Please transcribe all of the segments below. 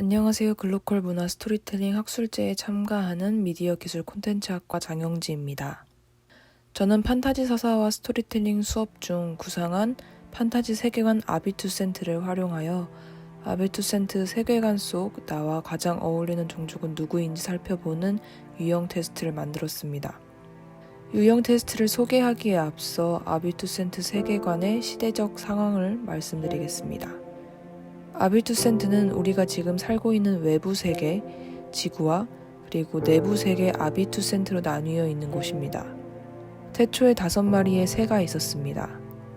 안녕하세요. 글로컬 문화 스토리텔링 학술제에 참가하는 미디어 기술 콘텐츠학과 장영지입니다. 저는 판타지 서사와 스토리텔링 수업 중 구상한 판타지 세계관 아비투센트를 활용하여 아비투센트 세계관 속 나와 가장 어울리는 종족은 누구인지 살펴보는 유형 테스트를 만들었습니다. 유형 테스트를 소개하기에 앞서 아비투센트 세계관의 시대적 상황을 말씀드리겠습니다. 아비투센트는 우리가 지금 살고 있는 외부 세계, 지구와 그리고 내부 세계 아비투센트로 나뉘어 있는 곳입니다. 태초에 5마리의 새가 있었습니다.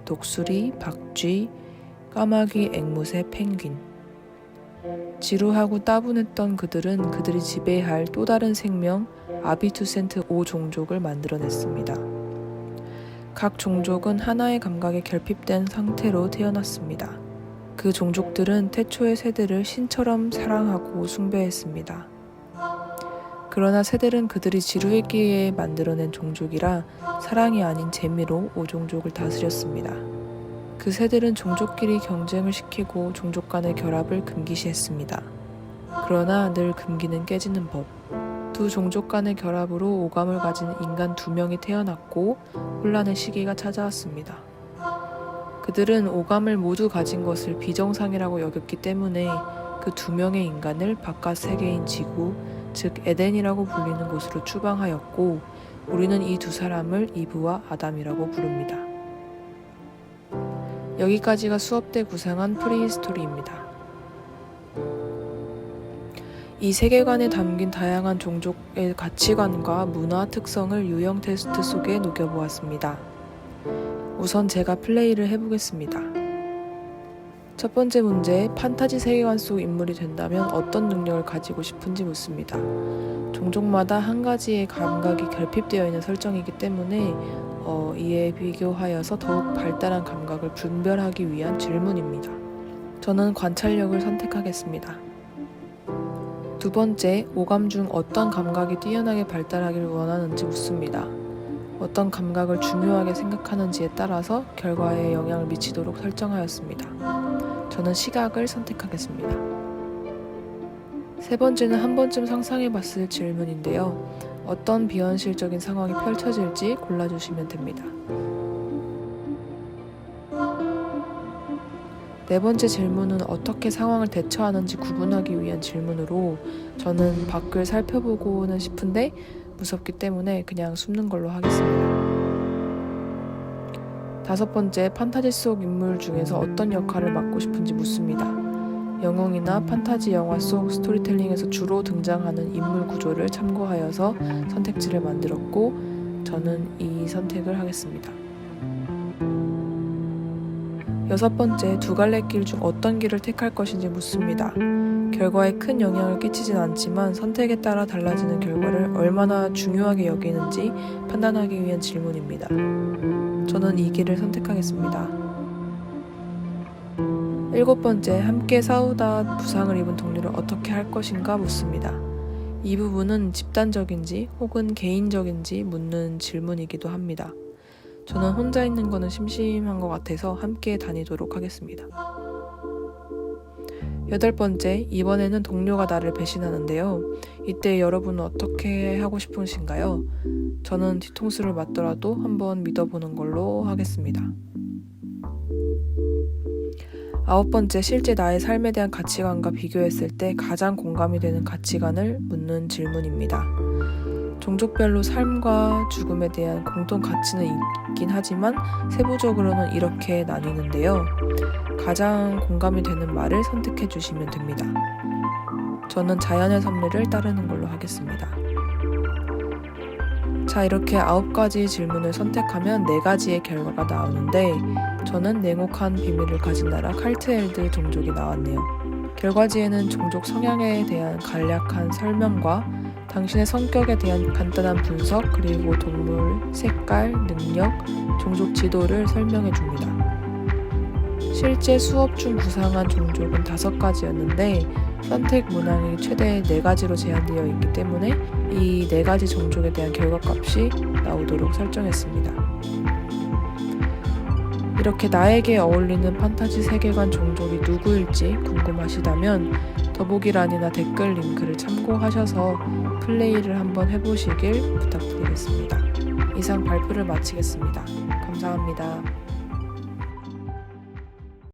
독수리, 박쥐, 까마귀, 앵무새, 펭귄. 지루하고 따분했던 그들은 그들이 지배할 또 다른 생명 아비투센트 5종족을 만들어냈습니다. 각 종족은 하나의 감각에 결핍된 상태로 태어났습니다. 그 종족들은 태초의 새들을 신처럼 사랑하고 숭배했습니다. 그러나 새들은 그들이 지루했기에 만들어낸 종족이라 사랑이 아닌 재미로 5종족을 다스렸습니다. 그 새들은 종족끼리 경쟁을 시키고 종족 간의 결합을 금기시했습니다. 그러나 늘 금기는 깨지는 법. 두 종족 간의 결합으로 오감을 가진 인간 2명이 태어났고 혼란의 시기가 찾아왔습니다. 그들은 오감을 모두 가진 것을 비정상이라고 여겼기 때문에 그 2명의 인간을 바깥 세계인 지구, 즉 에덴이라고 불리는 곳으로 추방하였고 우리는 이 2사람을 이브와 아담이라고 부릅니다. 여기까지가 수업 때 구상한 프리히스토리입니다. 이 세계관에 담긴 다양한 종족의 가치관과 문화 특성을 유형 테스트 속에 녹여보았습니다. 우선 제가 플레이를 해보겠습니다. 첫 번째 문제, 판타지 세계관 속 인물이 된다면 어떤 능력을 가지고 싶은지 묻습니다. 종족마다 한 가지의 감각이 결핍되어 있는 설정이기 때문에 이에 비교하여서 더욱 발달한 감각을 분별하기 위한 질문입니다. 저는 관찰력을 선택하겠습니다. 두 번째, 오감 중 어떤 감각이 뛰어나게 발달하기를 원하는지 묻습니다. 어떤 감각을 중요하게 생각하는지에 따라서 결과에 영향을 미치도록 설정하였습니다. 저는 시각을 선택하겠습니다. 세 번째는 한 번쯤 상상해봤을 질문인데요. 어떤 비현실적인 상황이 펼쳐질지 골라주시면 됩니다. 네 번째 질문은 어떻게 상황을 대처하는지 구분하기 위한 질문으로 저는 밖을 살펴보고는 싶은데 무섭기 때문에 그냥 숨는 걸로 하겠습니다. 다섯 번째, 판타지 속 인물 중에서 어떤 역할을 맡고 싶은지 묻습니다. 영웅이나 판타지 영화 속 스토리텔링에서 주로 등장하는 인물 구조를 참고하여서 선택지를 만들었고 저는 이 선택을 하겠습니다. 여섯 번째, 2갈래 길 중 어떤 길을 택할 것인지 묻습니다. 결과에 큰 영향을 끼치진 않지만 선택에 따라 달라지는 결과를 얼마나 중요하게 여기는지 판단하기 위한 질문입니다. 저는 이 길을 선택하겠습니다. 일곱 번째, 함께 싸우다 부상을 입은 동료를 어떻게 할 것인가 묻습니다. 이 부분은 집단적인지 혹은 개인적인지 묻는 질문이기도 합니다. 저는 혼자 있는 거는 심심한 것 같아서 함께 다니도록 하겠습니다. 여덟 번째, 이번에는 동료가 나를 배신하는데요. 이때 여러분은 어떻게 하고 싶으신가요? 저는 뒤통수를 맞더라도 한번 믿어보는 걸로 하겠습니다. 아홉 번째, 실제 나의 삶에 대한 가치관과 비교했을 때 가장 공감이 되는 가치관을 묻는 질문입니다. 종족별로 삶과 죽음에 대한 공통 가치는 있긴 하지만 세부적으로는 이렇게 나뉘는데요. 가장 공감이 되는 말을 선택해 주시면 됩니다. 저는 자연의 섭리를 따르는 걸로 하겠습니다. 자, 이렇게 9가지 질문을 선택하면 4가지의 결과가 나오는데 저는 냉혹한 비밀을 가진 나라 칼트엘드 종족이 나왔네요. 결과지에는 종족 성향에 대한 간략한 설명과 당신의 성격에 대한 간단한 분석, 그리고 동물, 색깔, 능력, 종족 지도를 설명해 줍니다. 실제 수업 중 구상한 종족은 5가지였는데 선택 문항이 최대 4가지로 제한되어 있기 때문에 이 4가지 종족에 대한 결과값이 나오도록 설정했습니다. 이렇게 나에게 어울리는 판타지 세계관 종족이 누구일지 궁금하시다면 더보기란이나 댓글 링크를 참고하셔서 플레이를 한번 해보시길 부탁드리겠습니다. 이상 발표를 마치겠습니다. 감사합니다.